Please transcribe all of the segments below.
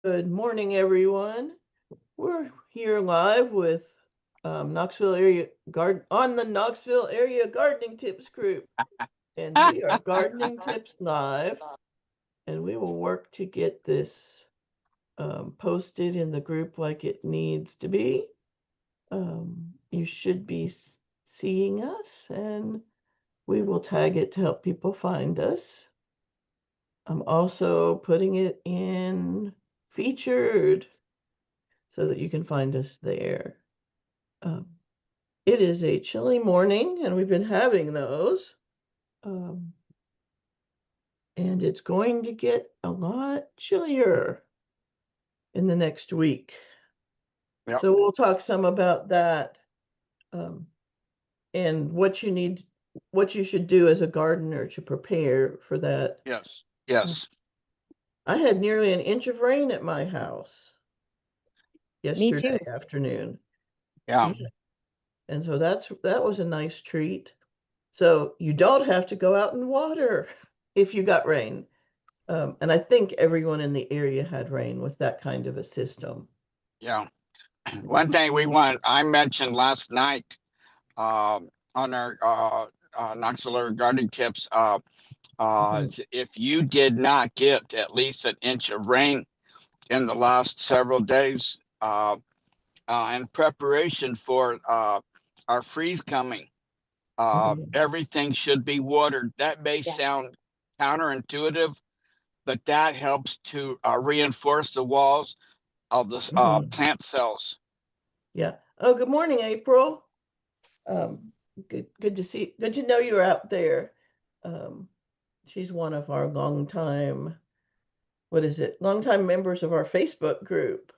Good morning, everyone. We're here live with Knoxville area on the Knoxville area gardening tips group, and we are gardening tips live, and we will work to get this posted in the group like it needs to be. You should be seeing us, and we will tag it to help people find us. I'm also putting it in featured so that you can find us there. Um, it is a chilly morning, and we've been having those. Um, and it's going to get a lot chillier in the next week. Yep. So we'll talk some about that and what you should do as a gardener to prepare for that. Yes. Yes. I had nearly an inch of rain at my house Me too. yesterday afternoon. Yeah. Yeah. And so that was a nice treat. So you don't have to go out and water if you got rain. And I think everyone in the area had rain with that kind of a system. Yeah. One thing I mentioned last night on our Knoxville gardening tips. If you did not get at least an inch of rain in the last several days, in preparation for our freeze coming, Mhm. everything should be watered. That may Yeah. sound counterintuitive, but that helps to reinforce the walls of the Mhm. plant cells. Yeah. Oh, good morning, April. Good to see. Good to know you're out there. Um, she's one of our longtime, what is it? Longtime members of our Facebook group,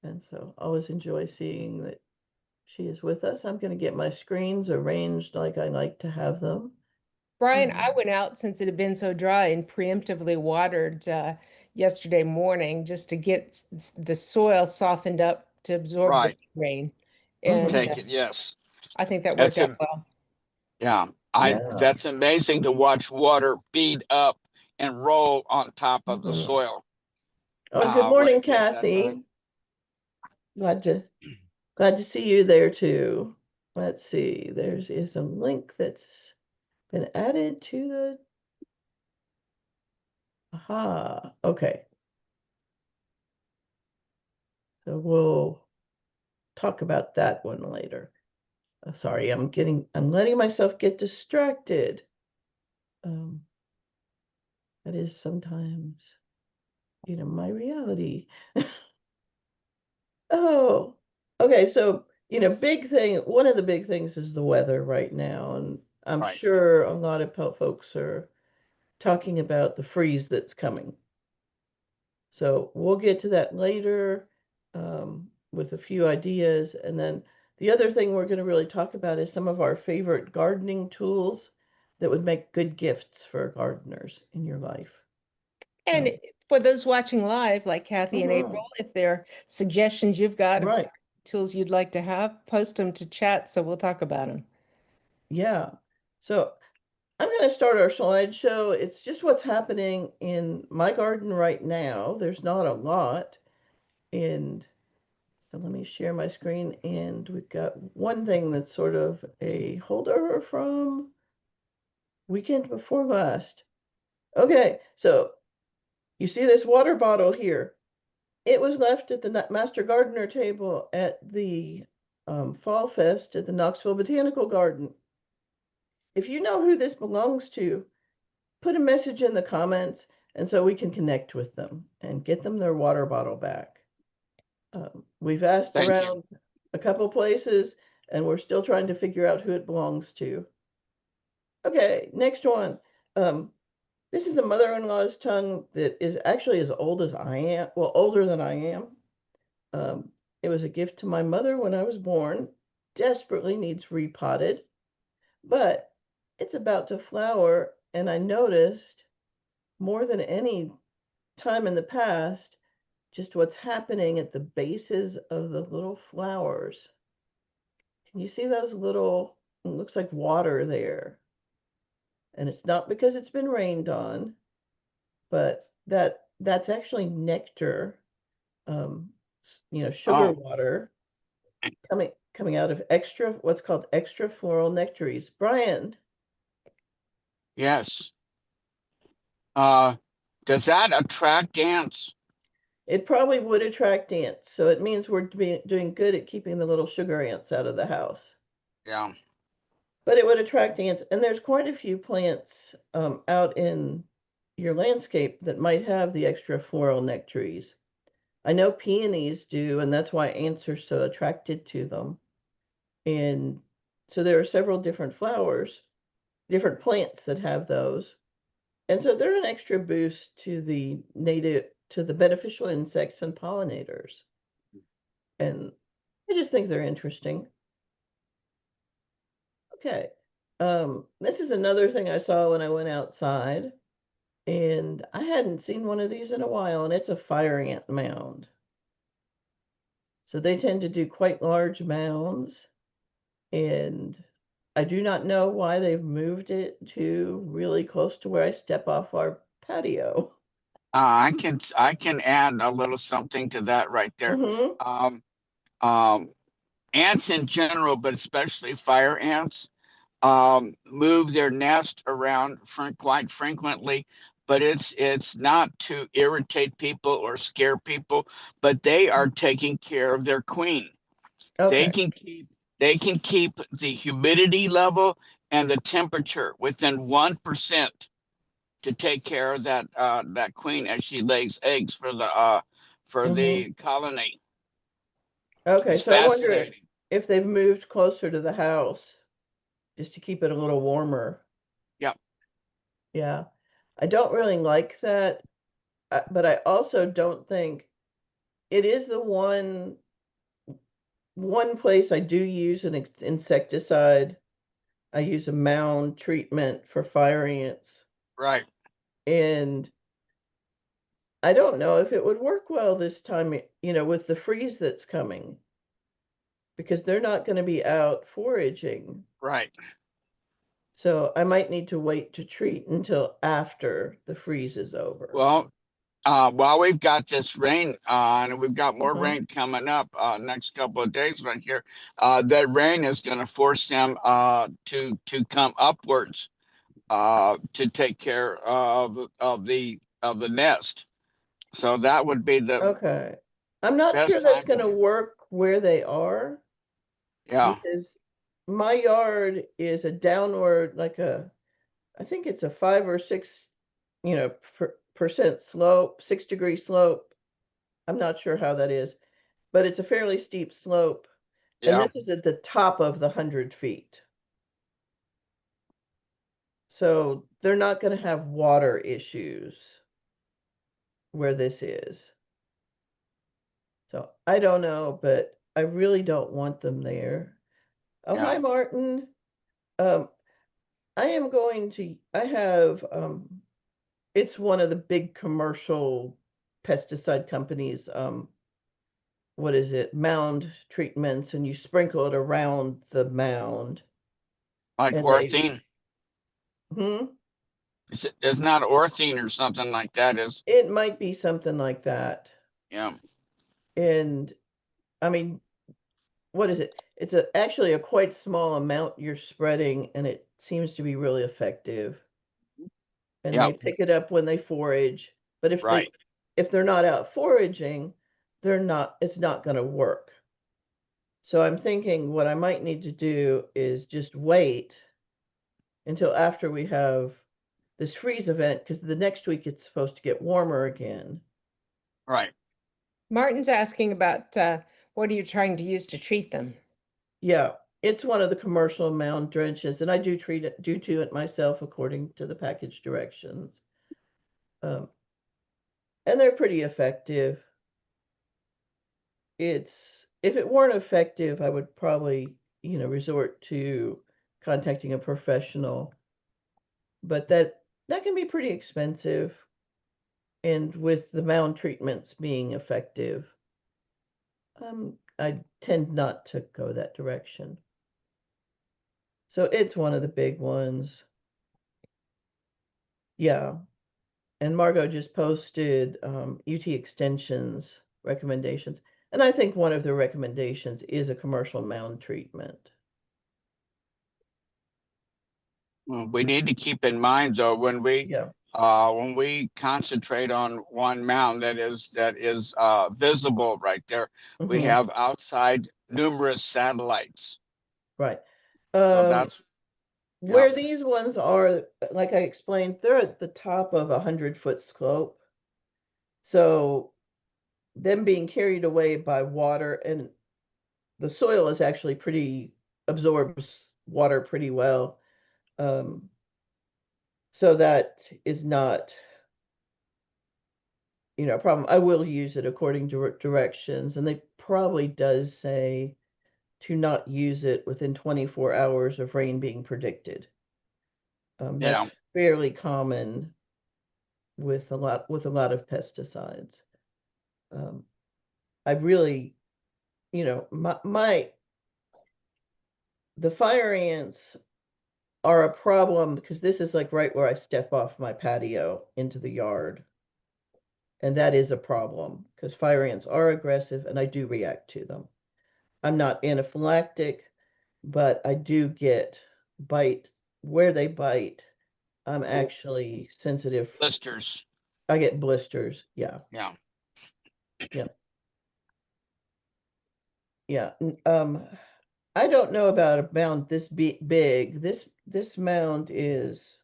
and so always enjoy seeing that she is with us. I'm going to get my screens arranged like I like to have them. Brian, I Um, went out since it had been so dry and preemptively watered yesterday morning just to get the soil softened up to absorb the Right. rain. And mhm. Take it. Yes. I think that worked That's out a well. yeah. I Yeah. That's amazing to watch water bead up and roll on top of the Mhm. soil Oh, good when morning, it gets that dry. Kathy. Glad to Glad to see you there too. Let's see. There's is a link that's been added to the. Aha. Okay. So we'll talk about that one later. Sorry, I'm letting myself get distracted. Um, that is sometimes, my reality. Oh, okay. So, one of the big things is the weather right now. And I'm Right. sure a lot of folks are talking about the freeze that's coming. So we'll get to that later with a few ideas. And then the other thing we're going to really talk about is some of our favorite gardening tools that would make good gifts for gardeners in your life. And Um, for those watching live, like Kathy and April, mhm, if there are suggestions you've got of right. tools you'd like to have, post them to chat so we'll talk about them. Yeah. So I'm going to start our slideshow. It's just what's happening in my garden right now. There's not a lot. And so let me share my screen. And we've got one thing that's sort of a holdover from weekend before last. Okay, so you see this water bottle here. It was left at the Master Gardener table at the Fall Fest at the Knoxville Botanical Garden. If you know who this belongs to, put a message in the comments and so we can connect with them and get them their water bottle back. We've asked Thank you. around a couple places and we're still trying to figure out who it belongs to. Okay, next one. Um, This is a mother-in-law's tongue that is actually as old as I am, well, older than I am. It was a gift to my mother when I was born. Desperately needs repotted, but it's about to flower, and I noticed more than any time in the past just what's happening at the bases of the little flowers. Can you see those little, it looks like water there? And it's not because it's been rained on, but that's actually nectar. sugar Oh, water coming out of what's called extrafloral nectaries. Brian, yes. Does that attract ants? it probably would attract ants, so it means we're doing good at keeping the little sugar ants out of the house. Yeah. But it would attract ants, and there's quite a few plants out in your landscape that might have the extrafloral nectaries. I know peonies do, and that's why ants are so attracted to them. And so there are several different different plants that have those. And so they're an extra boost to the beneficial insects and pollinators. And I just think they're interesting. Okay. This is another thing I saw when I went outside, and I hadn't seen one of these in a while, and it's a fire ant mound. So they tend to do quite large mounds, and I do not know why they've moved it to really close to where I step off our patio. I can add a little something to that right there. Mm-hmm. Um, um, ants in general, but especially fire ants, move their nest around quite frequently, but it's not to irritate people or scare people, but they are taking care of their queen. They Okay. can keep they can keep the humidity level and the temperature within 1% to take care of that queen as she lays eggs for Mm-hmm. the colony. Okay, It's so I wonder fascinating. if they've moved closer to the house just to keep it a little warmer. Yep. Yeah. I don't really like that, but I also don't think it is the one place I do use an insecticide. I use a mound treatment for fire ants, Right. and I don't know if it would work well this time, with the freeze that's coming, because they're not going to be out foraging. Right. So I might need to wait to treat until after the freeze is over. Well, while we've got this rain on, and we've got more Mhm. rain coming up next couple of days right here, that rain is going to force them to come upwards to take care of the nest. So that would be the Okay. I'm not sure best that's time going to to. work where they are, Yeah. because my yard is a downward, I think it's a 5 or 6, percent slope, 6-degree slope. I'm not sure how that is, but it's a fairly steep slope. And Yeah. this is at the top of the 100 feet. So they're not going to have water issues where this is. So I don't know, but I really don't want them there. Oh, Yeah. hi, Martin. Um, I have, it's one of the big commercial pesticide companies. What is it? Mound treatments, and you sprinkle it around the mound. Like And they, orthene. hmm, It's not orthene or something like that. Is it might be something like that. Yeah. And I mean, what is it? It's actually a quite small amount you're spreading, and it seems to be really effective. And they Yep. pick it up when they forage. But Right. if they're not out foraging, it's not going to work. So I'm thinking what I might need to do is just wait until after we have this freeze event, because the next week it's supposed to get warmer again. Right. Martin's asking about what are you trying to use to treat them? Yeah, it's one of the commercial mound drenches, and I do to it myself according to the package directions. Um, and they're pretty effective. If it weren't effective, I would probably, resort to contacting a professional, but that can be pretty expensive, and with the mound treatments being effective, I tend not to go that direction. So it's one of the big ones. Yeah. And Margot just posted UT extensions recommendations. And I think one of the recommendations is a commercial mound treatment. We need to keep in mind though, when Yeah. we concentrate on one mound that is visible right there, we Mhm. have outside numerous satellites. Right. So that's yeah, Where these ones are, like I explained, they're at the top of a 100-foot slope. So them being carried away by water, and the soil is actually absorbs water pretty well. So that is not, a problem. I will use it according to directions, and they probably does say to not use it within 24 hours of rain being predicted. That's yeah. fairly common with a lot of pesticides. Um, I really, the fire ants are a problem because this is like right where I step off my patio into the yard. And that is a problem because fire ants are aggressive and I do react to them. I'm not anaphylactic, but I do get bite where they bite. I'm actually sensitive. Blisters. I get blisters. Yeah. Yeah. Yeah. Yeah. I don't know about a mound this big. This mound is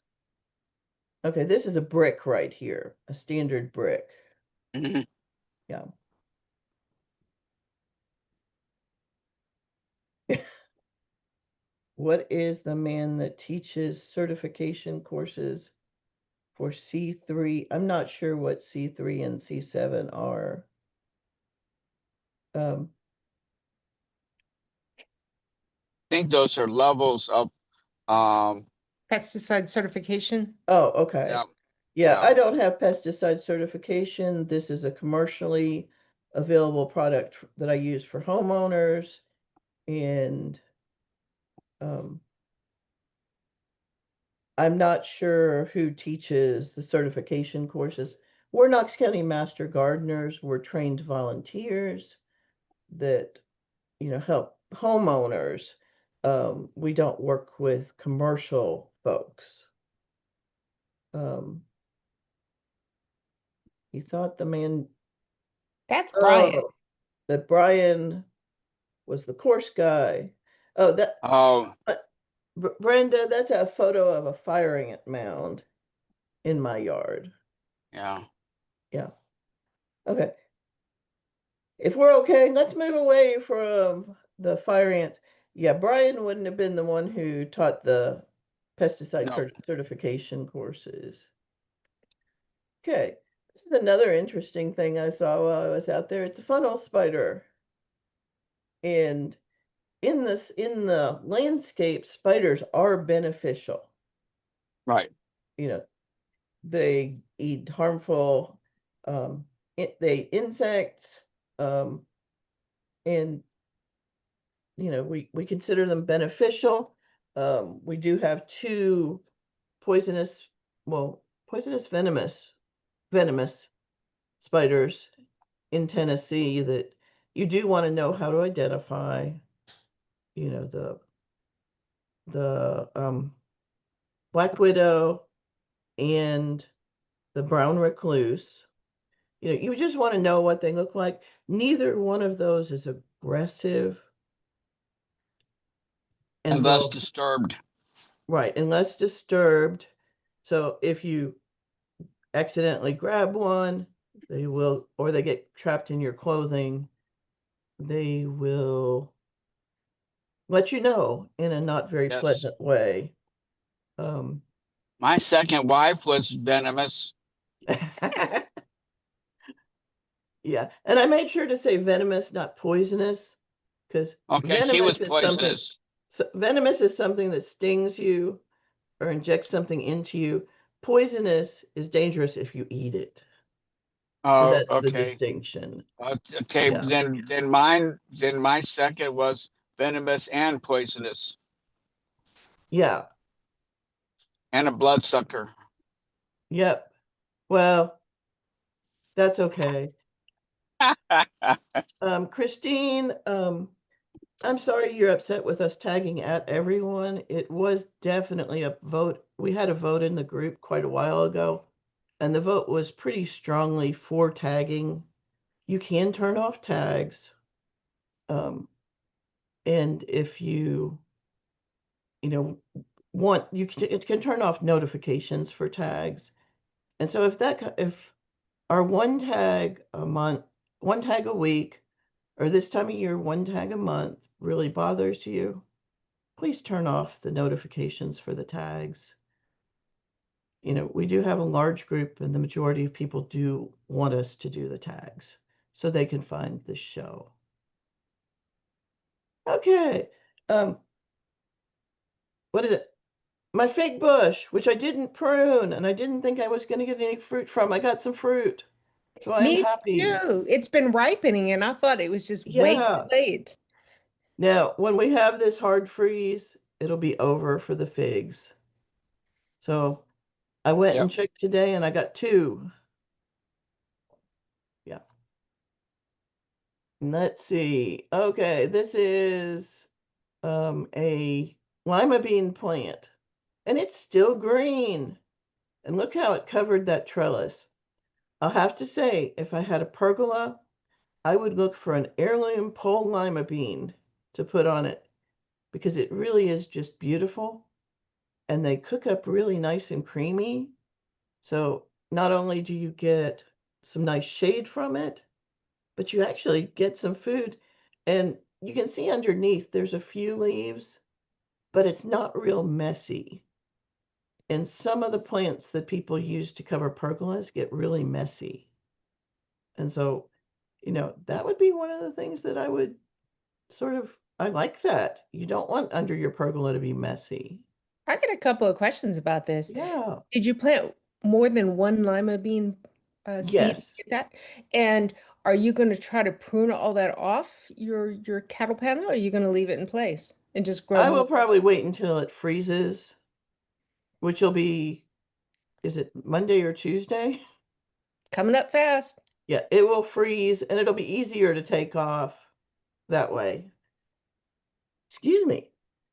okay. This is a brick right here, a standard brick. Mhm. Yeah. What is the man that teaches certification courses for C3? I'm not sure what C3 and C7 are. Um, I think those are levels of Pesticide certification. oh, okay. yeah, Yeah, yeah. I don't have pesticide certification. This is a commercially available product that I use for homeowners. And um, I'm not sure who teaches the certification courses. We're Knox County Master Gardeners. We're trained volunteers that, help homeowners. We don't work with commercial folks. Um, you thought the man, That's Brian. oh, that Brian was the course guy. Oh, Oh, uh, Brenda, that's a photo of a firing ant mound in my yard. yeah. Yeah. Okay. If we're okay, let's move away from the fire ants. Yeah, Brian wouldn't have been the one who taught the pesticide No, certification courses. Okay, this is another interesting thing I saw while I was out there. It's a funnel spider. And in the landscape, spiders are beneficial. right. You know, they eat harmful they insects, and we consider them beneficial. We do have two poisonous, well, poisonous venomous spiders in Tennessee that you do want to know how to identify. The black widow and the brown recluse. You just want to know what they look like. Neither one of those is aggressive and Unless will, disturbed. right, unless disturbed. So if you accidentally grab one, they will, or they get trapped in your clothing, they will let you know in a not very Yes. pleasant way. Um, My second wife was venomous. yeah, and I made sure to say venomous, not poisonous, because Okay, she was poisonous. venomous is something that stings you or injects something into you. Poisonous is dangerous if you eat it. So Oh, that's the okay. distinction. Okay, Yeah. then my second was venomous and poisonous Yeah. and a bloodsucker. Yep. Well, that's okay. Christine, I'm sorry you're upset with us tagging at everyone. It was definitely a vote. We had a vote in the group quite a while ago, and the vote was pretty strongly for tagging. You can turn off tags. And if you know, it can turn off notifications for tags. And so if our one tag a month, one tag a week, or this time of year, one tag a month really bothers you, please turn off the notifications for the tags. We do have a large group, and the majority of people do want us to do the tags so they can find the show. Okay. What is it? My fake bush, which I didn't prune, and I didn't think I was going to get any fruit from. I got some fruit, so I am Me happy. too. It's been ripening, and I thought it was just way too Yeah. late. Now, when we have this hard freeze, it'll be over for the figs. So I went Yep. and checked today, and I got two. Yeah. Let's see. Okay, this is a lima bean plant, and it's still green. And look how it covered that trellis. I'll have to say, if I had a pergola, I would look for an heirloom pole lima bean to put on it because it really is just beautiful, and they cook up really nice and creamy. So not only do you get some nice shade from it, but you actually get some food. And you can see underneath there's a few leaves, but it's not real messy. And some of the plants that people use to cover pergolas get really messy. And so, that would be one of the things that I would I like that. You don't want under your pergola to be messy. I got a couple of questions about this. Yeah. Did you plant more than one lima bean seed to Yes. get that? And are you going to try to prune all that off your cattle panel, or are you going to leave it in place and just grow I more? will probably wait until it freezes, which will be, is it Monday or Tuesday? Coming up fast. Yeah, it will freeze and it'll be easier to take off that way. Excuse me.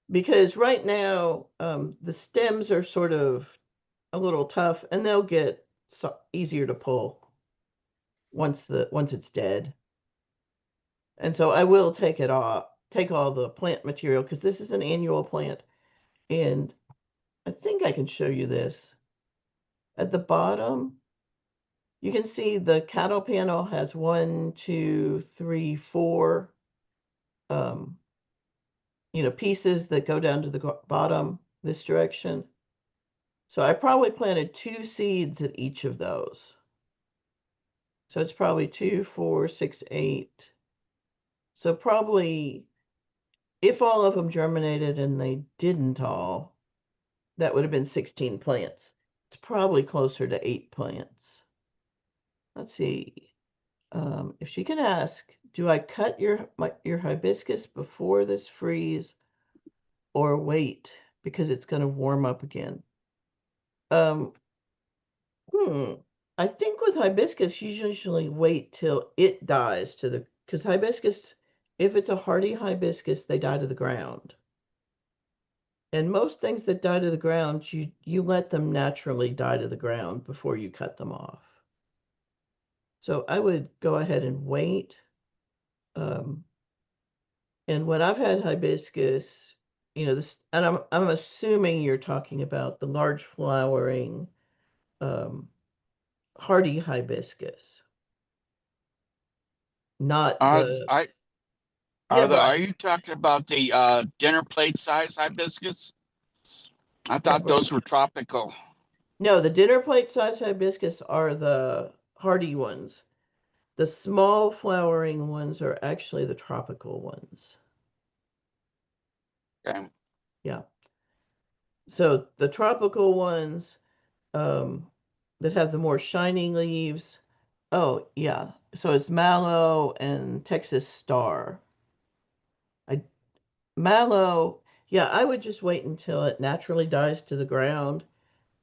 Because right now, the stems are sort of a little tough and they'll get easier to pull once it's dead. And so I will take it off, take all the plant material because this is an annual plant. And I think I can show you this. At the bottom, you can see the cattle panel has 1, 2, 3, 4 um, pieces that go down to the bottom this direction. So I probably planted 2 seeds at each of those. So it's probably 2, 4, 6, 8. So probably if all of them germinated and they didn't all, that would have been 16 plants. It's probably closer to 8 plants. Let's see. If she can ask, do I cut your hibiscus before this freeze or wait because it's going to warm up again? Um, hmm. I think with hibiscus, you usually wait till it dies because hibiscus, if it's a hardy hibiscus, they die to the ground. And most things that die to the ground, you let them naturally die to the ground before you cut them off. So I would go ahead and wait. Um, and when I've had hibiscus, this, and I'm assuming you're talking about the large flowering um, hardy hibiscus, not the I yeah, are Brian. you talking about the dinner plate size hibiscus? I No, thought those were tropical. no, the dinner plate size hibiscus are the hardy ones. The small flowering ones are actually the tropical ones. Okay. Yeah. So the tropical ones um, that have the more shiny leaves. Oh, yeah. So it's mallow and Texas star. I Mallow, yeah, I would just wait until it naturally dies to the ground,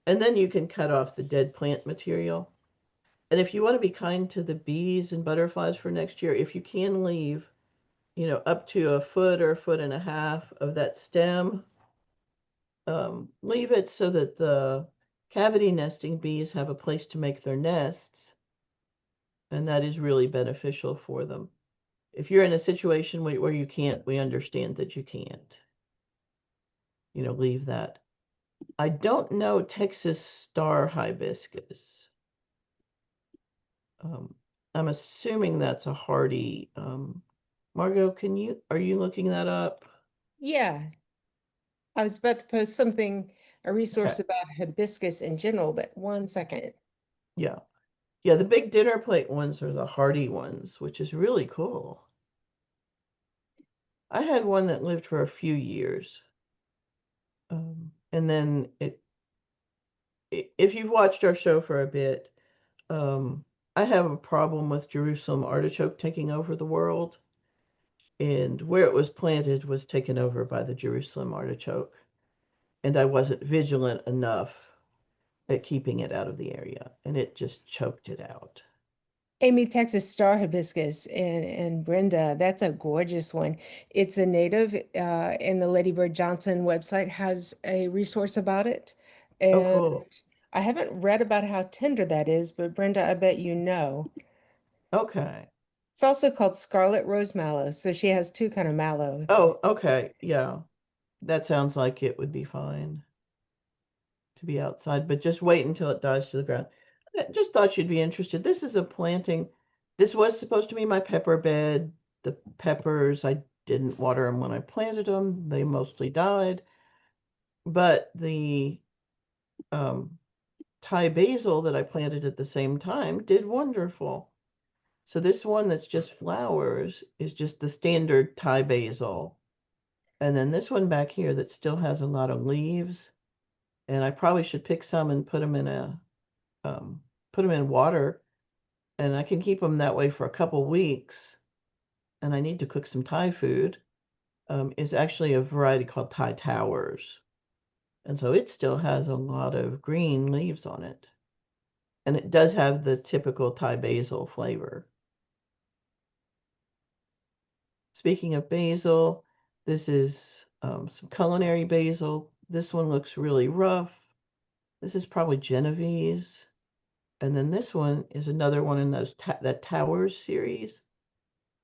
and then you can cut off the dead plant material. And if you want to be kind to the bees and butterflies for next year, if you can leave, up to a foot or a foot and a half of that stem, leave it so that the cavity nesting bees have a place to make their nests, and that is really beneficial for them. If you're in a situation where you can't, we understand that you can't, leave that. I don't know Texas star hibiscus. I'm assuming that's a hardy. Margot, are you looking that up? Yeah, I was about to post something, a resource Okay. about hibiscus in general, but one second. Yeah. Yeah, the big dinner plate ones are the hardy ones, which is really cool. I had one that lived for a few years. And then if you've watched our show for a bit, I have a problem with Jerusalem artichoke taking over the world. And where it was planted was taken over by the Jerusalem artichoke. And I wasn't vigilant enough at keeping it out of the area, and it just choked it out. Amy, Texas star hibiscus and Brenda, that's a gorgeous one. It's a native, and the Lady Bird Johnson website has a resource about it. Oh, And cool. I haven't read about how tender that is, but Brenda, I bet you know. Okay. It's also called Scarlet Rose Mallow, so she has two kind of mallow. Oh, okay. Yeah. That sounds like it would be fine to be outside, but just wait until it dies to the ground. I just thought you'd be interested. This is a planting. This was supposed to be my pepper bed. The peppers, I didn't water them when I planted them. They mostly died. But the um, Thai basil that I planted at the same time did wonderful. So this one that's just flowers is just the standard Thai basil. And then this one back here that still has a lot of leaves. And I probably should pick some and um, put them in water. And I can keep them that way for a couple weeks. And I need to cook some Thai food. Is actually a variety called Thai Towers. And so it still has a lot of green leaves on it. And it does have the typical Thai basil flavor. Speaking of basil, this is some culinary basil. This one looks really rough. This is probably Genovese. And then this one is another one in that Towers series.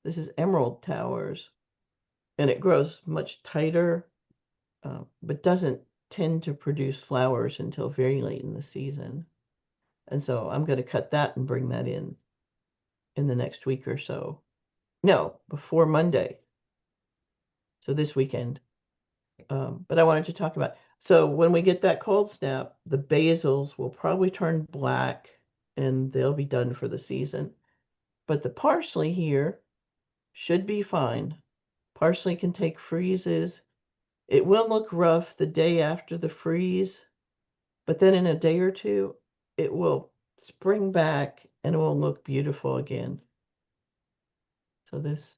This is Emerald Towers. And it grows much tighter, but doesn't tend to produce flowers until very late in the season. And so I'm going to cut that and bring that in the next week or so. No, before Monday. So this weekend. But I wanted to talk about, so when we get that cold snap, the basils will probably turn black and they'll be done for the season. But the parsley here should be fine. Parsley can take freezes. It will look rough the day after the freeze, but then in a day or two, it will spring back and it will look beautiful again.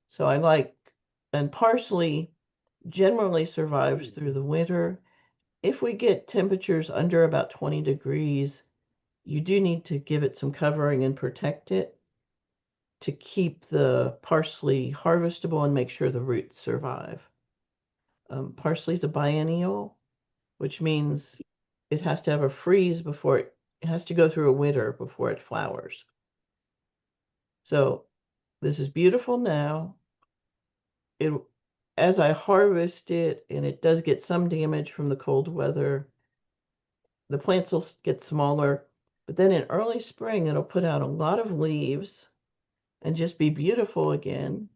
So I like, and parsley generally survives through the winter. If we get temperatures under about 20 degrees, you do need to give it some covering and protect it to keep the parsley harvestable and make sure the roots survive. Parsley is a biennial, which means it has to have a freeze before it has to go through a winter before it flowers. So this is beautiful now. It As I harvest it, and it does get some damage from the cold weather, the plants will get smaller, but then in early spring, it'll put out a lot of leaves and just be beautiful again.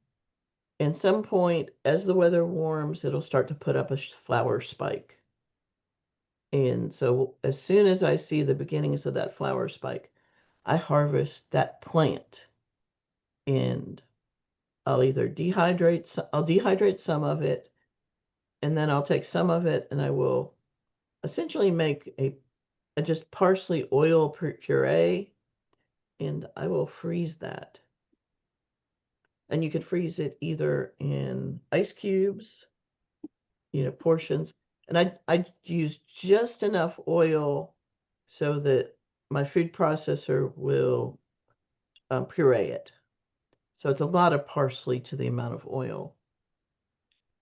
And some point, as the weather warms, it'll start to put up a flower spike. And so as soon as I see the beginnings of that flower spike, I harvest that plant and I'll dehydrate some of it, and then I'll take some of it and I will essentially make a just parsley oil puree, and I will freeze that. And you could freeze it either in ice cubes, portions. And I use just enough oil so that my food processor will puree it. So it's a lot of parsley to the amount of oil.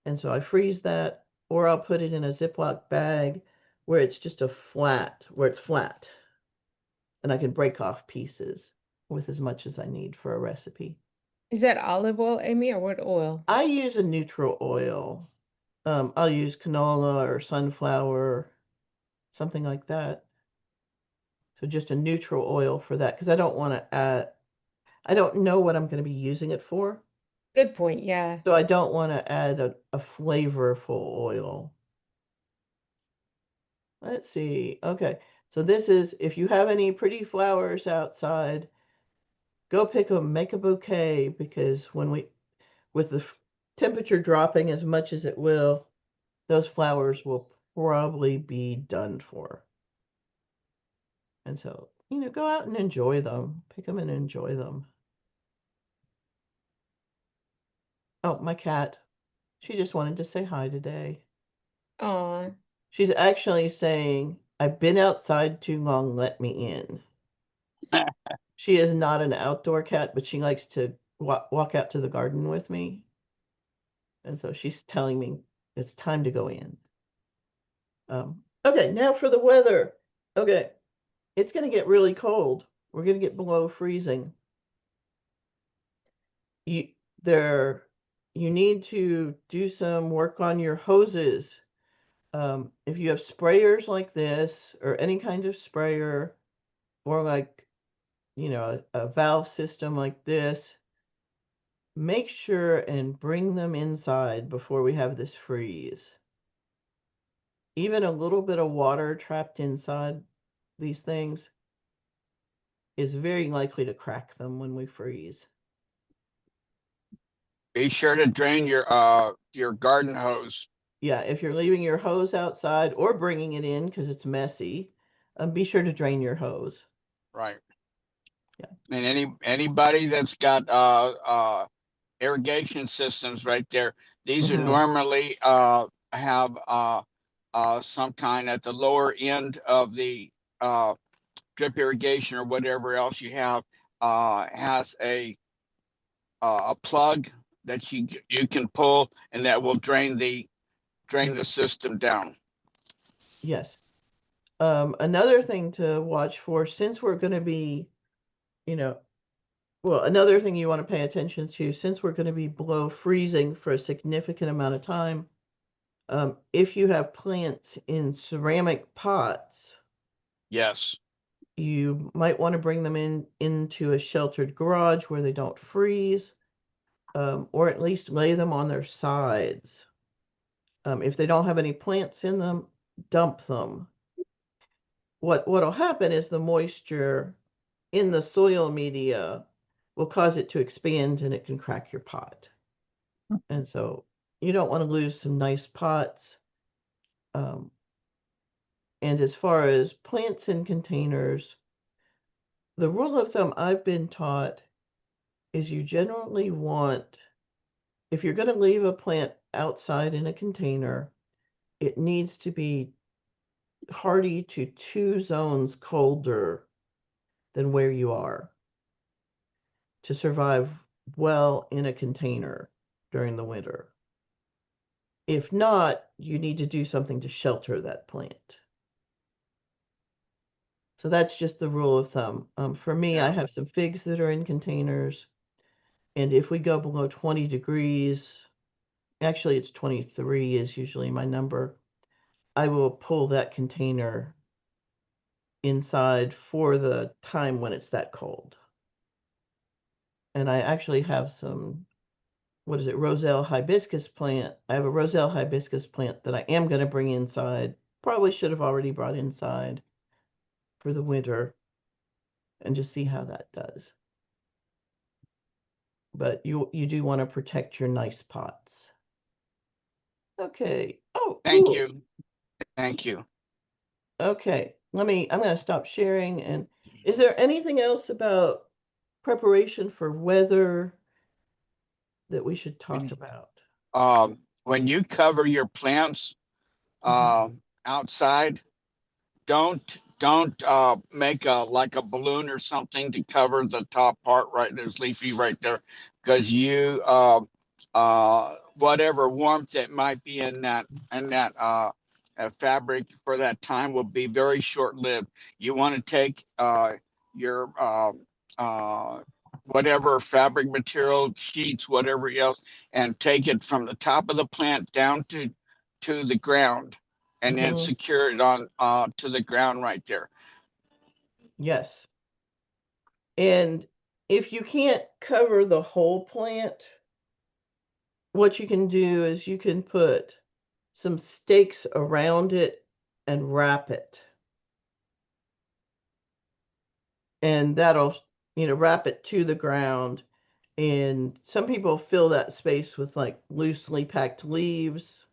And so I freeze that, or I'll put it in a Ziploc bag where it's just where it's flat. And I can break off pieces with as much as I need for a recipe. Is that olive oil, Amy, or what oil? I use a neutral oil. I'll use canola or sunflower, something like that. So just a neutral oil for that, because I don't want to add, I don't know what I'm going to be using it for. Good point, yeah. So I don't want to add a flavorful oil. Let's see. Okay. So this is, if you have any pretty flowers outside, go pick them, make a bouquet, because with the temperature dropping as much as it will, those flowers will probably be done for. And so, go out and enjoy them. Pick them and enjoy them. Oh, my cat. She just wanted to say hi today. Aw. She's actually saying, I've been outside too long, let me in. She is not an outdoor cat, but she likes to walk out to the garden with me. And so she's telling me it's time to go in. Okay, now for the weather. Okay, it's going to get really cold. We're going to get below freezing. You need to do some work on your hoses. If you have sprayers like this or any kind of sprayer, or like, a valve system like this, make sure and bring them inside before we have this freeze. Even a little bit of water trapped inside these things is very likely to crack them when we freeze. Be sure to drain your garden hose. Yeah, if you're leaving your hose outside or bringing it in because it's messy, be sure to drain your hose. Right. Yeah. And anybody that's got irrigation systems right there, these are normally have some kind at the lower end of the drip irrigation or whatever else you have has a plug that you can pull, and that will drain the system down. Yes. Another thing to watch for, since we're going to be, another thing you want to pay attention to, since we're going to be below freezing for a significant amount of time, if you have plants in ceramic pots, yes, you might want to bring them into a sheltered garage where they don't freeze, or at least lay them on their sides. If they don't have any plants in them, dump them. What'll happen is the moisture in the soil media will cause it to expand and it can crack your pot. And so you don't want to lose some nice pots. And as far as plants in containers, the rule of thumb I've been taught is you generally want, if you're going to leave a plant outside in a container, it needs to be hardy to 2 zones colder than where you are to survive well in a container during the winter. If not, you need to do something to shelter that plant. So that's just the rule of thumb. For me, I have some figs that are in containers. And if we go below 20 degrees, actually it's 23 is usually my number, I will pull that container inside for the time when it's that cold. And I actually have some, Roselle hibiscus plant. I have a Roselle hibiscus plant that I am going to bring inside. Probably should have already brought inside for the winter and just see how that does. But you do want to protect your nice pots. Okay. Oh, thank cool. you. Thank you. Okay. I'm going to stop sharing. And is there anything else about preparation for weather that we should talk about? When you cover your plants outside, don't don't make like a balloon or something to cover the top part right there's leafy right there because you whatever warmth that might be in that fabric for that time will be very short lived. You want to take your uh, whatever fabric material sheets whatever else and take it from the top of the plant down to the ground and then Hmm. secure it on to the ground right there. Yes. And if you can't cover the whole plant, what you can do is you can put some stakes around it and wrap it. And that'll, wrap it to the ground. And some people fill that space with like loosely packed leaves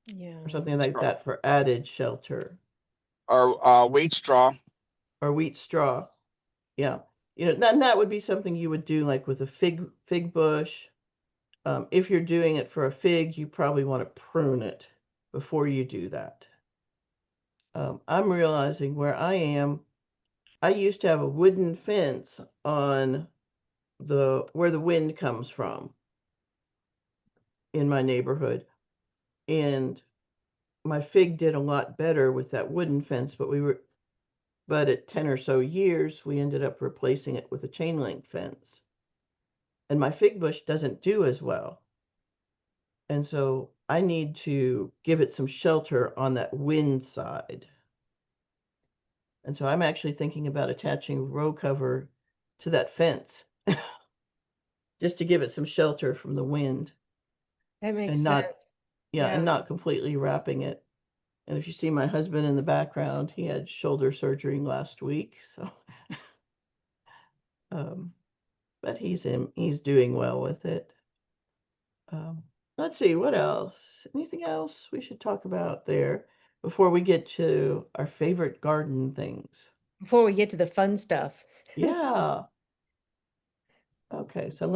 Yeah. or something like or, that for added shelter, or wheat straw. or wheat straw. Yeah. Then that would be something you would do like with a fig bush. If you're doing it for a fig, you probably want to prune it before you do that. I'm realizing where I am, I used to have a wooden fence on the where the wind comes from in my neighborhood, and my fig did a lot better with that wooden fence, but at 10 or so years, we ended up replacing it with a chain link fence. And my fig bush doesn't do as well. And so I need to give it some shelter on that wind side. And so I'm actually thinking about attaching row cover to that fence just to give it some shelter from the wind That makes and sense. not, yeah, Yeah. and not completely wrapping it. And if you see my husband in the background, he had shoulder surgery last week. So, um, but he's doing well with it. Um, let's see, what else? Anything else we should talk about there before we get to our favorite garden things? Before we get to the fun stuff. Yeah. Okay, so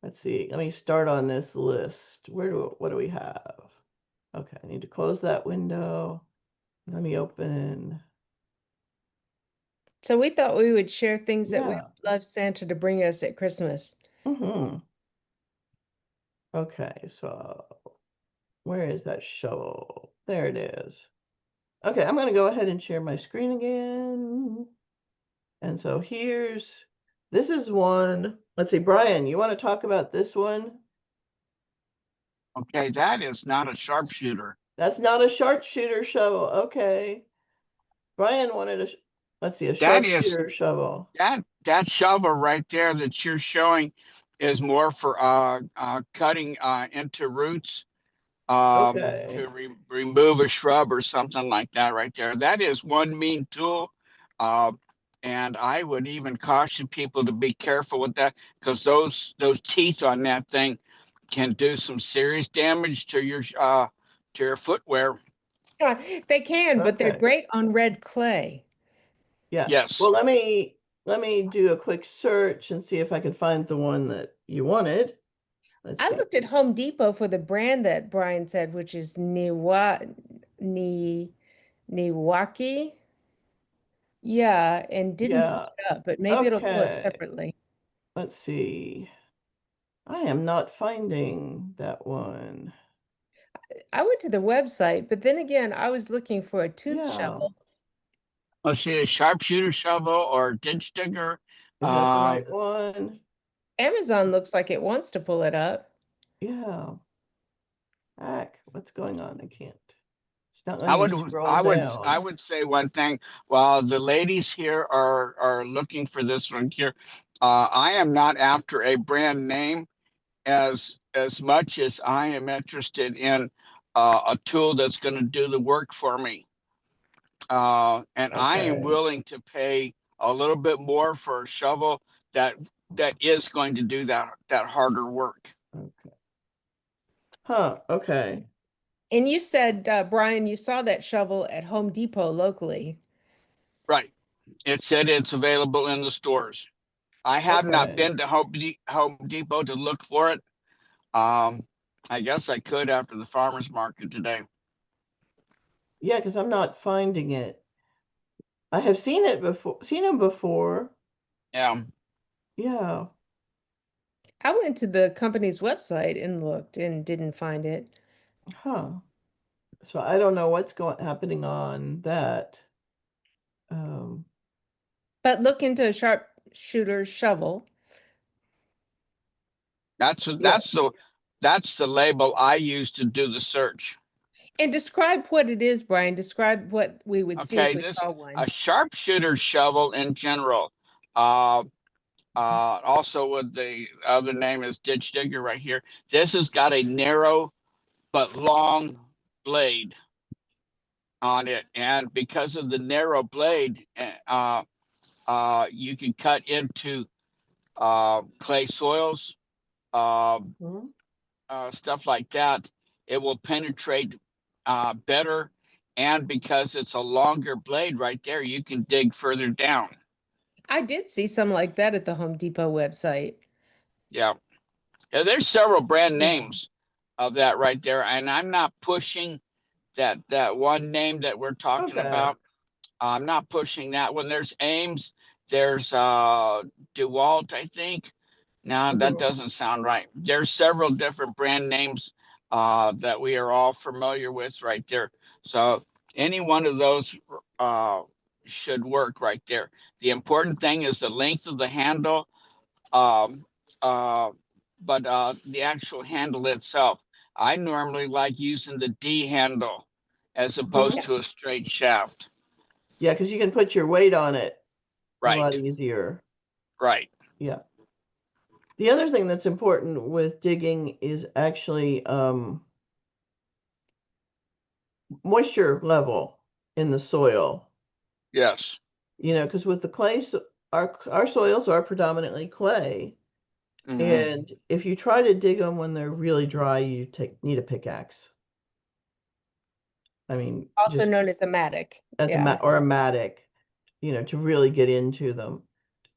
let's see, let me start on this list. What do we have? Okay, I need to close that window. Let me open. So we thought we would share things that we Yeah. would love Santa to bring us at Christmas. Mm-hmm. Okay, so where is that shovel? There it is. Okay, I'm gonna go ahead and share my screen again. And so this is one. Let's see, Brian, you want to talk about this one? Okay, that is not a sharpshooter. That's not a sharpshooter shovel. Okay. Brian wanted let's see, a That is sharpshooter shovel. that shovel right there that you're showing is more for cutting into roots Okay. to remove a shrub or something like that right there. That is one mean tool. Uh, and I would even caution people to be careful with that because those teeth on that thing can do some serious damage to your footwear. Yeah, they can, but they're Okay. great on red clay. Yeah. Yes. Well, let me do a quick search and see if I can find the one that you wanted. Let's I see. looked at Home Depot for the brand that Brian said, which is Niwaki. Yeah, and didn't pull Yeah. it up, but maybe it'll pull it Okay. separately. Let's see. I am not finding that one. I went to the website, but then again, I was looking for a tooth Yeah. shovel. Let's see, a sharpshooter shovel or ditch digger. Is that the Um, right one? Amazon looks like it wants to pull it up. Yeah. Heck, what's going on? I can't. It's not I letting me would scroll I would I down. would say one thing. While the ladies here are looking for this one here, I am not after a brand name as much as I am interested in a tool that's going to do the work for me. And I am Okay. willing to pay a little bit more for a shovel that that is going to do that harder work. Okay. Huh. Okay. And you said, Brian, you saw that shovel at Home Depot locally. Right. It said it's available in the stores. I have not Okay. been to Home Depot to look for it. Um, I guess I could after the farmer's market today. Yeah, because I'm not finding it. I have seen it before, seen them before. Yeah. Yeah. I went to the company's website and looked and didn't find it. Huh. So I don't know what's happening on that. Um, But look into a sharpshooter shovel That's yeah. that's the label I use to do the search. and describe what it is, Brian. Describe what we would see if Okay, we this saw one. a sharpshooter shovel in general. Uh, Also with the other name is ditch digger right here. This has got a narrow but long blade on it, and because of the narrow blade, you can cut into clay soils, uh, Mhm. stuff like that. It will penetrate better, and because it's a longer blade right there, you can dig further down. I did see some like that at the Home Depot website. Yeah, yeah. There's several brand Yeah. names of that right there, and I'm not pushing that one name that we're talking Okay. about. I'm not pushing that one. There's Ames. There's DeWalt, I think. No, that Mhm. doesn't sound right. There's several different brand names that we are all familiar with right there. So any one of those uh, should work right there. The important thing is the length of the handle, um, uh, but the actual handle itself. I normally like using the D handle as opposed Mhm. Yeah. to a straight shaft. Yeah, because you can put your weight on it a lot Right, easier. right. Yeah. The other thing that's important with digging is actually moisture level in the soil. Yes. Because with the clay, our soils are predominantly clay, Hmm. and if you try to dig them when they're really dry, you need a pickaxe. I mean, Also just known as a matic. as Yeah. or a mattock, to really get into them.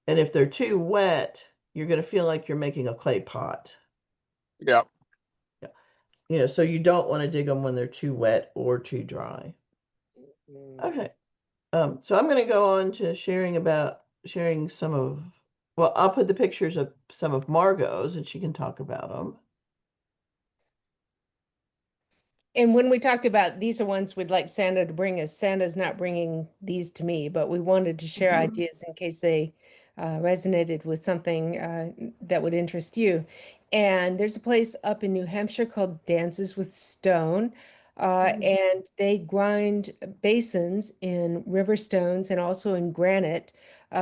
And if they're too wet, you're going to feel like you're making a clay pot. Yep. Yeah. So you don't want to dig them when they're too wet or too dry. Mm. Okay. So I'm going to go on to sharing some of, well, I'll put the pictures of some of Margot's and she can talk about them. And when we talked about these are ones we'd like Santa to bring us, Santa's not bringing these to me, but we wanted to share Mhm. ideas in case they resonated with something that would interest you. And there's a place up in New Hampshire called Dances with Stone, Mhm. and they grind basins in river stones and also in granite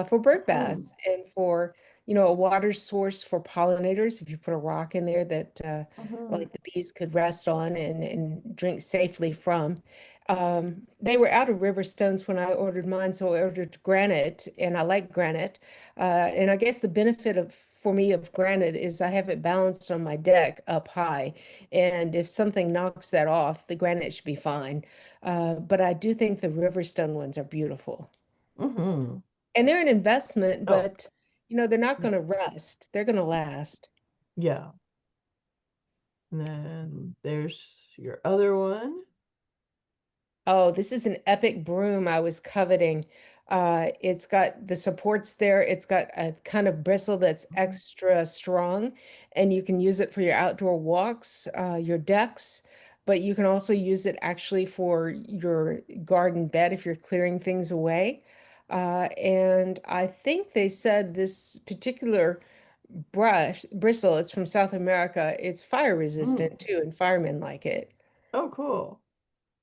for bird Mhm. baths and for, a water source for pollinators. If you put a rock in there that Mhm. like the bees could rest on and drink safely from. They were out of river stones when I ordered mine, so I ordered granite, and I like granite. And I guess the benefit of for me of granite is I have it balanced on my deck up high, and if something knocks that off, the granite should be fine. But I do think the river stone ones are beautiful, Mhm. and they're an investment, Oh, but they're not yeah. going to rust. They're going to last. Yeah. And then there's your other one. Oh, this is an epic broom I was coveting. It's got the supports there. It's got a kind of bristle that's Mhm. extra strong, and you can use it for your outdoor walks, your decks, but you can also use it actually for your garden bed if you're clearing things away. And I think they said this particular bristle, it's from South America. It's fire Mm. resistant too, and firemen like it. Oh, cool.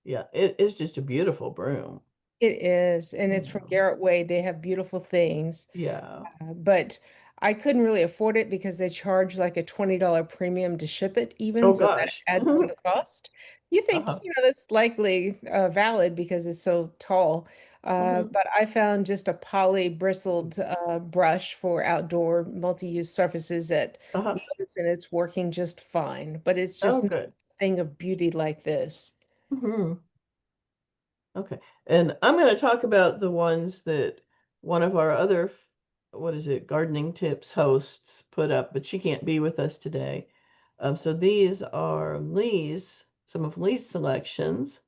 Yeah, it is just a beautiful broom. It is, and it's from Yeah. Garrett Wade. They have beautiful things, Yeah. but I couldn't really afford it because they charge like a $20 premium to ship it even, Oh so that gosh. adds to the cost. You think, Uh-huh. that's likely valid because it's so tall. Hmm. But I found just a poly bristled brush for outdoor multi-use surfaces at Uh-huh. Lowe's, and it's working just fine. But it's Oh, just not good. a thing of beauty like this. Hmm. Okay. And I'm going to talk about the ones that one of our other, what is it, Gardening Tips hosts put up, but she can't be with us today. So these are Lee's, some of Lee's selections.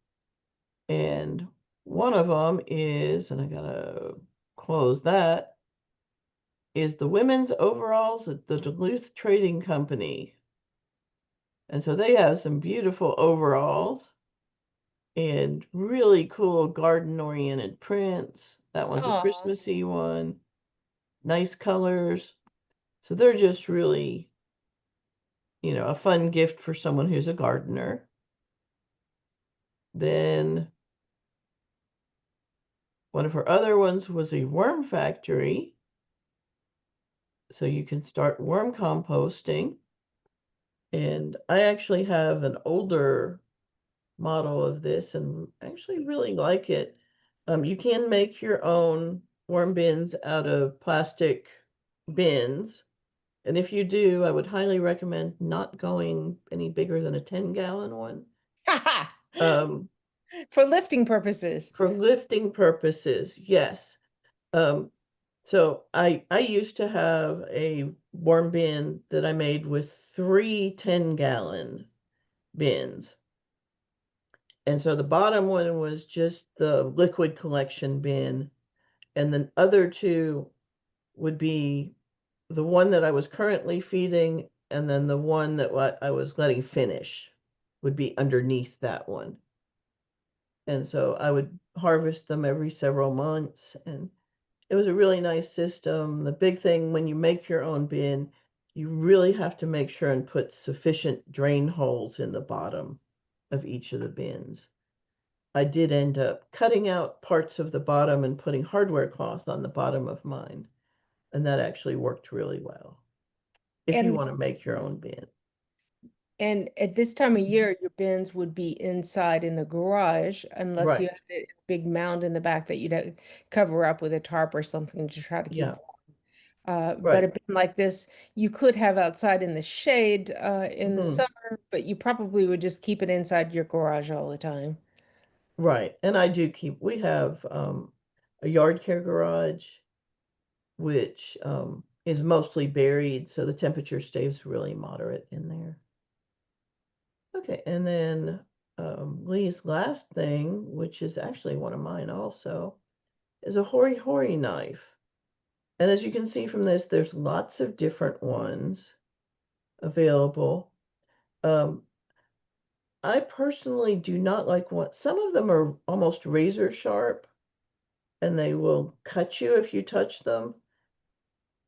And one of them is, and I gotta close that, is the women's overalls at the Duluth Trading Company. And so they have some beautiful overalls and really cool garden-oriented prints. That one's a Oh, Christmassy one. Nice colors. So they're just really, a fun gift for someone who's a gardener. Then one of her other ones was a worm factory. So you can start worm composting. And I actually have an older model of this and actually really like it. You can make your own worm bins out of plastic bins. And if you do, I would highly recommend not going any bigger than a 10-gallon one. Um, for lifting purposes. for lifting purposes, yes. So I used to have a worm bin that I made with 3 10-gallon bins. And so the bottom one was just the liquid collection bin, and the other two would be the one that I was currently feeding, and then the one that I was letting finish would be underneath that one. And so I would harvest them every several months, and it was a really nice system. The big thing when you make your own bin, you really have to make sure and put sufficient drain holes in the bottom of each of the bins. I did end up cutting out parts of the bottom and putting hardware cloth on the bottom of mine, and that actually worked really well if you And want to make your own bin. and at this time of year, your bins would be inside in the garage unless you Right. had a big mound in the back that you'd cover up with a tarp or something to try to keep. Yeah. But a Right. bin like this, you could have outside in the shade in the Mhm. summer, but you probably would just keep it inside your garage all the time. Right. And I do we have a yard care garage, which is mostly buried, so the temperature stays really moderate in there. Okay, and then Lee's last thing, which is actually one of mine also, is a hori hori knife. And as you can see from this, there's lots of different ones available. Um, I personally do not like one. Some of them are almost razor sharp and they will cut you if you touch them.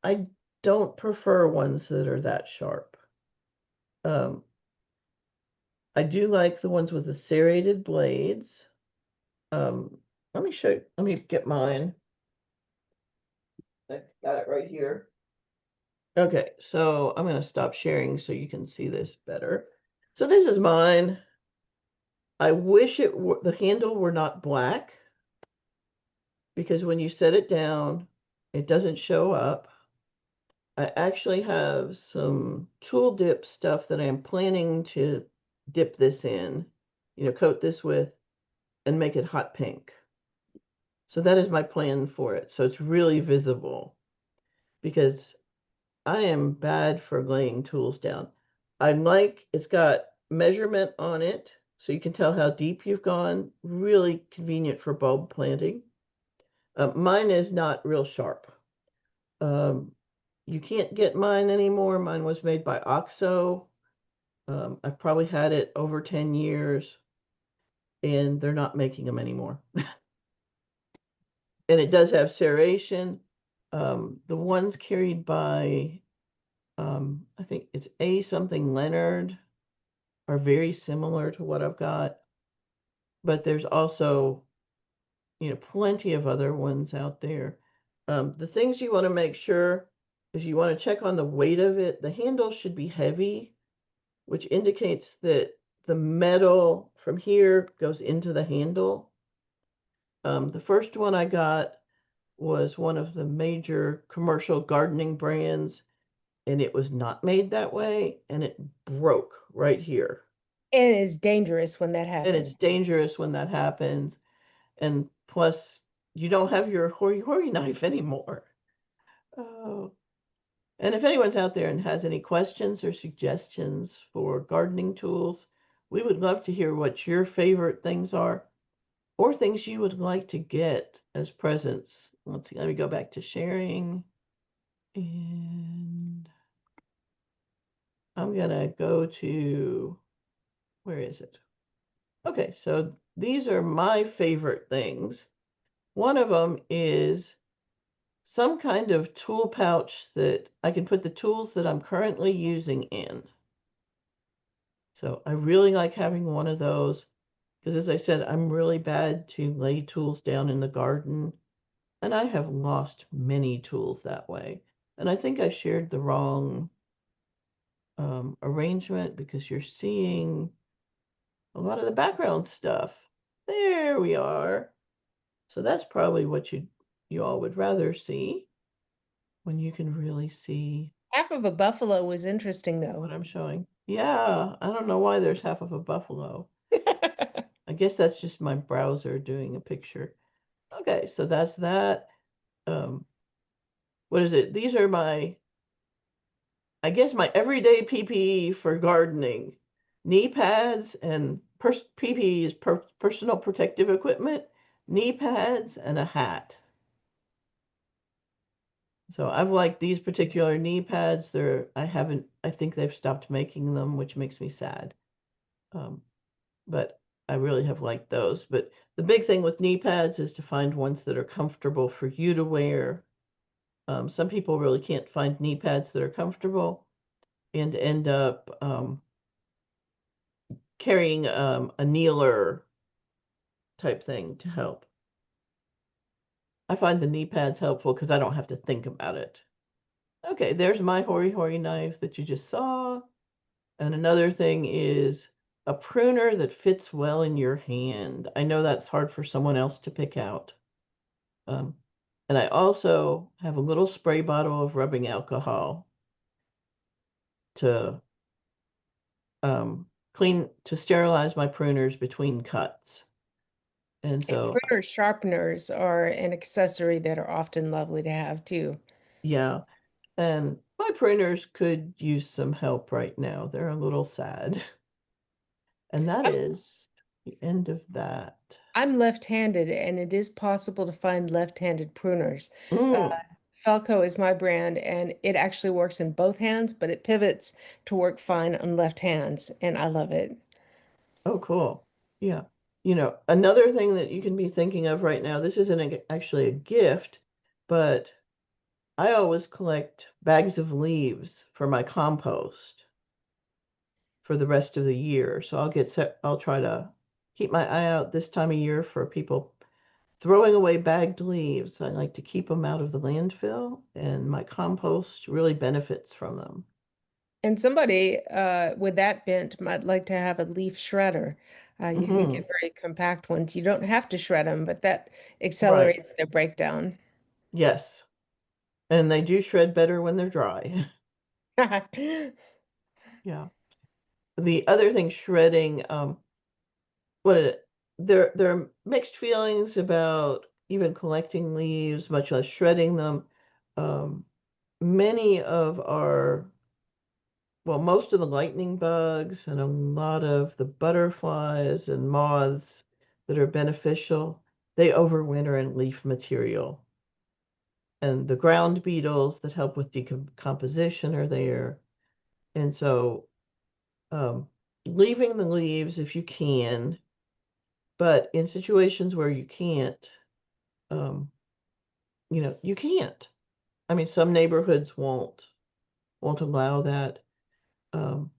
I don't prefer ones that are that sharp. Um, I do like the ones with the serrated blades. Um, let me get mine. I got it right here. Okay, so I'm going to stop sharing so you can see this better. So this is mine. I wish the handle were not black because when you set it down, it doesn't show up. I actually have some tool dip stuff that I'm planning to dip this in, coat this with and make it hot pink. So that is my plan for it. So it's really visible because I am bad for laying tools down. It's got measurement on it, so you can tell how deep you've gone. Really convenient for bulb planting. Mine is not real sharp. Um, you can't get mine anymore. Mine was made by Oxo. I've probably had it over 10 years, and they're not making them anymore. And it does have serration. The ones carried by, I think it's A something Leonard, are very similar to what I've got. But there's also, plenty of other ones out there. The things you want to make sure is you want to check on the weight of it. The handle should be heavy, which indicates that the metal from here goes into the handle. The first one I got was one of the major commercial gardening brands, and it was not made that way, and it broke right here. And it's dangerous when that And happens. it's dangerous when that happens. And plus, you don't have your hori hori knife anymore. Oh. And if anyone's out there and has any questions or suggestions for gardening tools, we would love to hear what your favorite things are. or things you would like to get as presents. Let's see, let me go back to sharing. And I'm gonna go to, where is it? Okay, so these are my favorite things. One of them is some kind of tool pouch that I can put the tools that I'm currently using in. So I really like having one of those because, as I said, I'm really bad to lay tools down in the garden, and I have lost many tools that way. And I think I shared the wrong arrangement because you're seeing a lot of the background stuff. There we are. So that's probably what you all would rather see when you can really see Half of a buffalo was interesting what though. I'm showing. Yeah, I don't know why there's half of a buffalo. I guess that's just my browser doing a picture. Okay, so that's that. Um, what is it? These are my, I guess, my everyday PPE for gardening. Knee pads and PPE is personal protective equipment, knee pads, and a hat. So I've liked these particular knee pads. I think they've stopped making them, which makes me sad. Um, but I really have liked those. But the big thing with knee pads is to find ones that are comfortable for you to wear. Some people really can't find knee pads that are comfortable and end up carrying a kneeler type thing to help. I find the knee pads helpful because I don't have to think about it. Okay, there's my Hori Hori knife that you just saw. And another thing is a pruner that fits well in your hand. I know that's hard for someone else to pick out. Um, and I also have a little spray bottle of rubbing alcohol to to sterilize my pruners between cuts. And And so, printer sharpeners are an accessory that are often lovely to have too. yeah, and my pruners could use some help right now. They're a little sad. And that I'm is the end of that. I'm left-handed, and it is possible to find left-handed pruners. Uh, Mm. Falco is my brand, and it actually works in both hands, but it pivots to work fine on left hands, and I love it. Oh, cool. Yeah. Another thing that you can be thinking of right now, this isn't actually a gift, but I always collect bags of leaves for my compost for the rest of the year. So I'll try to keep my eye out this time of year for people throwing away bagged leaves. I like to keep them out of the landfill, and my compost really benefits from them. And somebody with that bent might like to have a leaf shredder. You can Hmm. get very compact ones. You don't have to shred them, but that Right. accelerates their breakdown. Yes. And they do shred better when they're dry. Yeah. The other thing, shredding, what is it? There are mixed feelings about even collecting leaves, much less shredding them. Um, many of our, well, most of the lightning bugs and a lot of the butterflies and moths that are beneficial, they overwinter in leaf material. And the ground beetles that help with decomposition are there. And so, um, leaving the leaves if you can, but in situations where you can't, um, you can't. I mean, some neighborhoods won't allow that. Um,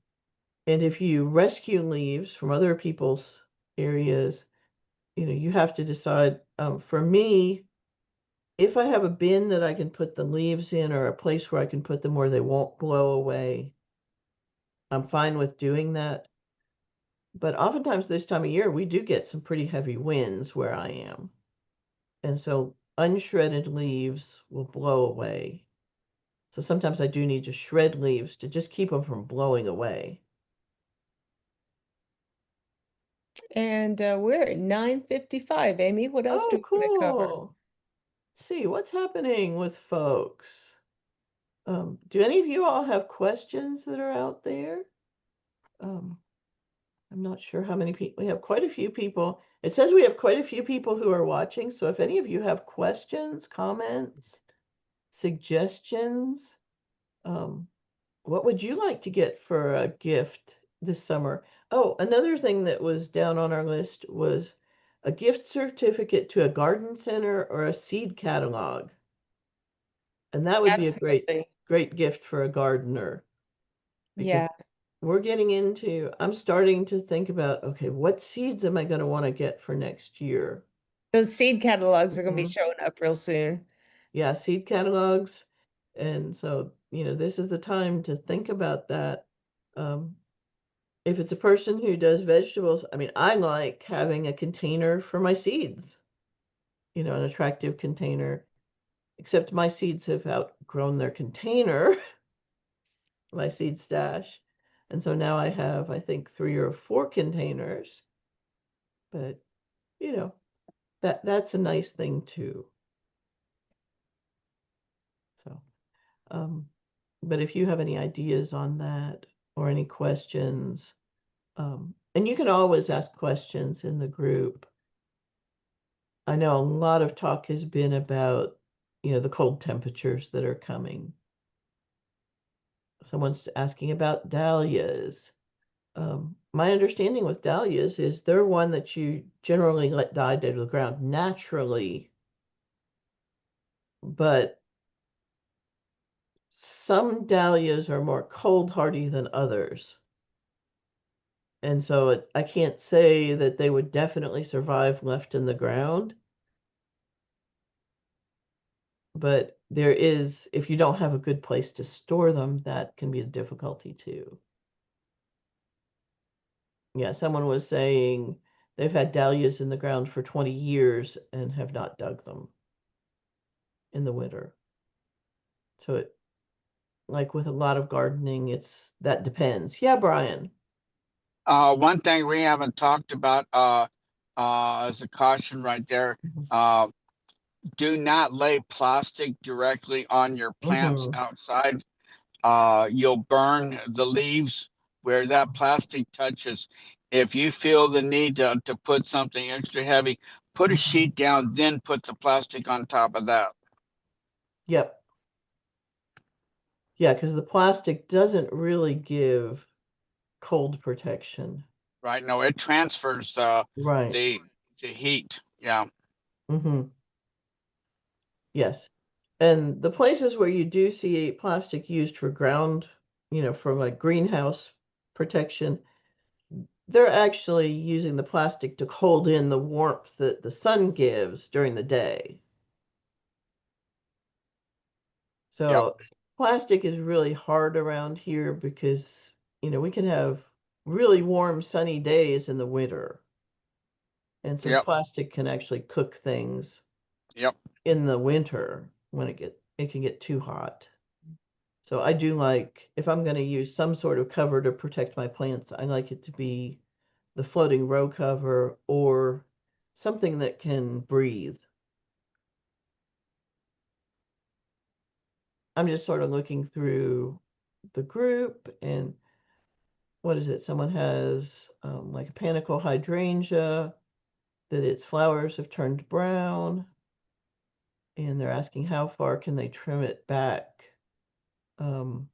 and if you rescue leaves from other people's areas, you have to decide. For me, if I have a bin that I can put the leaves in or a place where I can put them where they won't blow away, I'm fine with doing that. But oftentimes this time of year, we do get some pretty heavy winds where I am. And so unshredded leaves will blow away. So sometimes I do need to shred leaves to just keep them from blowing away. And we're at 9:55. Amy, what else do Oh, we want to cover? cool. Let's see what's happening with folks. Do any of you all have questions that are out there? Um, I'm not sure how many people. We have quite a few people. It says we have quite a few people who are watching. So if any of you have questions, comments, suggestions, what would you like to get for a gift this summer? Oh, another thing that was down on our list was a gift certificate to a garden center or a seed catalog. And that would be a Absolutely. great gift for a gardener because Yeah. I'm starting to think about, okay, what seeds am I going to want to get for next year? Those seed catalogs are going to be Mhm. showing up real soon. Yeah, seed catalogs. And so, this is the time to think about that. Um, if it's a person who does vegetables, I mean, I like having a container for my seeds, an attractive container, except my seeds have outgrown their container, my seed stash. And so now I have, I think, 3 or 4 containers, but that's a nice thing too. So, um, but if you have any ideas on that or any questions, and you can always ask questions in the group. I know a lot of talk has been about, the cold temperatures that are coming. Someone's asking about dahlias. My understanding with dahlias is they're one that you generally let die to the ground naturally, but some dahlias are more cold hardy than others. And so I can't say that they would definitely survive left in the ground, but there is, if you don't have a good place to store them, that can be a difficulty too. Yeah, someone was saying they've had dahlias in the ground for 20 years and have not dug them in the winter. So like with a lot of gardening, that depends. Yeah, Brian. One thing we haven't talked about, as a caution right there, Mhm. do not lay plastic directly on your plants Mhm. outside. You'll burn the leaves where that plastic touches. If you feel the need to put something extra heavy, put a Mhm. sheet down, then put the plastic on top of that. Yep. Yeah, because the plastic doesn't really give cold protection. Right? No, it transfers Right. the the heat. Yeah. Mm-hmm. Yes. And the places where you do see plastic used for ground, for like greenhouse protection, they're actually using the plastic to hold in the warmth that the sun gives during the day. Yep. So plastic is really hard around here because, we can have really warm, sunny days in the winter. And so Yep. plastic can actually cook things Yep. in the winter when it can get too hot. So I do like, if I'm going to use some sort of cover to protect my plants, I like it to be the floating row cover or something that can breathe. I'm just sort of looking through the group and what is it? Someone has like a panicle hydrangea that its flowers have turned brown and they're asking how far can they trim it back. Um,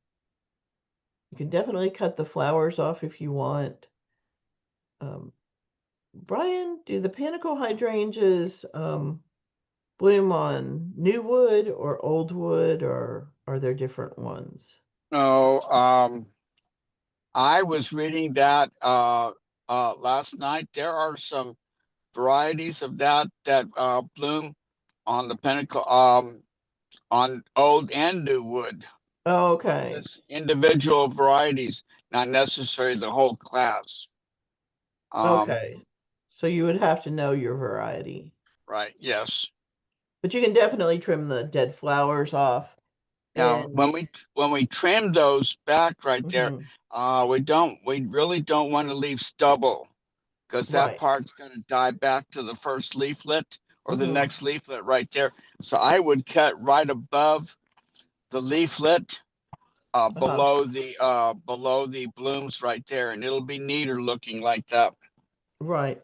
you can definitely cut the flowers off if you want. Um, Brian, do the panicle hydrangeas bloom on new wood or old wood, or are there different ones? No, I was reading that last night. There are some varieties of that bloom on the pinnacle, on old and new wood. Oh, okay. Just individual varieties, not necessarily the whole class. Um, Okay. So you would have to know your variety. right, yes. But you can definitely trim the dead flowers off. Now, And when we trim those back right there, mhm, we really don't want to leave stubble because that right. part's going to die back to the first leaflet or the Hmm. next leaflet right there. So I would cut right above the leaflet below the blooms right there, and it'll be neater looking like that. Right.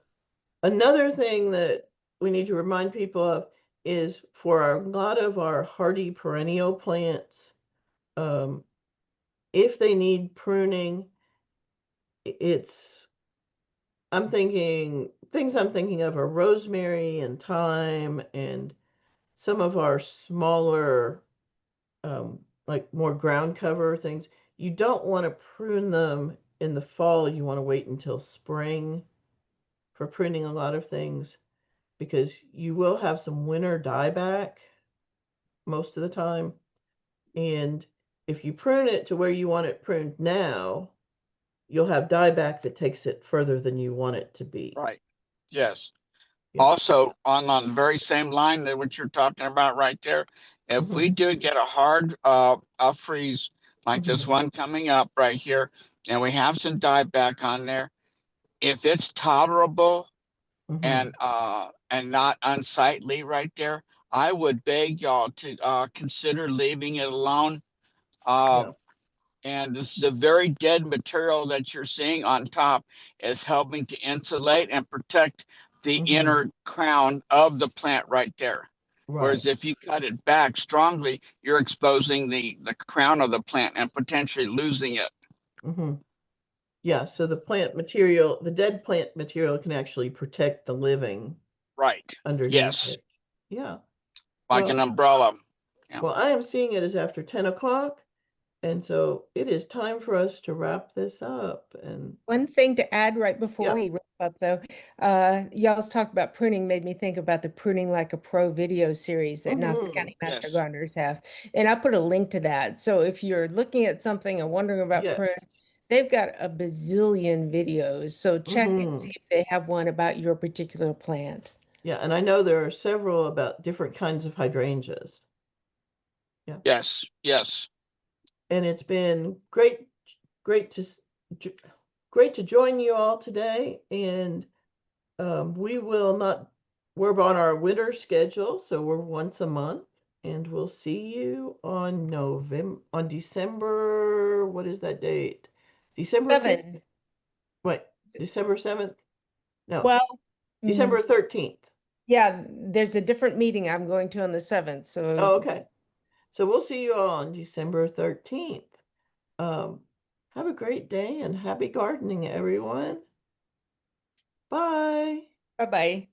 Another thing that we need to remind people of is for a lot of our hardy perennial plants, um, if they need pruning, it's I'm thinking of are rosemary and thyme and some of our smaller, like more ground cover things. You don't want to prune them in the fall. You want to wait until spring for pruning a lot of things because you will have some winter dieback most of the time. And if you prune it to where you want it pruned now, you'll have dieback that takes it further than you want it to be. Right. Yes. Yeah. Also, on the very same line that what you're talking about right there, if we Mm-hmm. do get a hard a freeze like this Mm-hmm. one coming up right here, and we have some dieback on there, if it's tolerable Mm-hmm. and not unsightly right there, I would beg y'all to consider leaving it alone. Uh, Yeah. and this is the very dead material that you're seeing on top is helping to insulate and protect the Mm-hmm. inner crown of the plant right there. Right. Whereas if you cut it back strongly, you're exposing the crown of the plant and potentially losing it. Mm-hmm. Yeah. So the plant material, the dead plant material can actually protect the living Right. underneath Yes. it. Yeah. Like an Well, umbrella. Yeah. well, I am seeing it as after 10 o'clock. And so it is time for us to wrap this up. And One thing to add right before yeah. we wrap up, though, y'all's talk about pruning made me think about the Pruning Like a Pro video series that Knox Mm-hmm. County Master Yes. Gardeners have. And I put a link to that. So if you're looking at something and wondering about prune, Yes. they've got a bazillion videos. So check and Mm-hmm. see if they have one about your particular plant. Yeah. And I know there are several about different kinds of hydrangeas. Yeah. Yes. Yes. And it's been great to great to join you all today. And we will not, we're on our winter schedule, so we're once a month. And we'll see you on December, what is that date? December 5th? 7. Wait, December 7th? No, Well, December 13th. yeah, there's a different meeting I'm going to on the 7th. So Oh, okay. So we'll see you all on December 13th. Um, have a great day and happy gardening, everyone. Bye. bye-bye.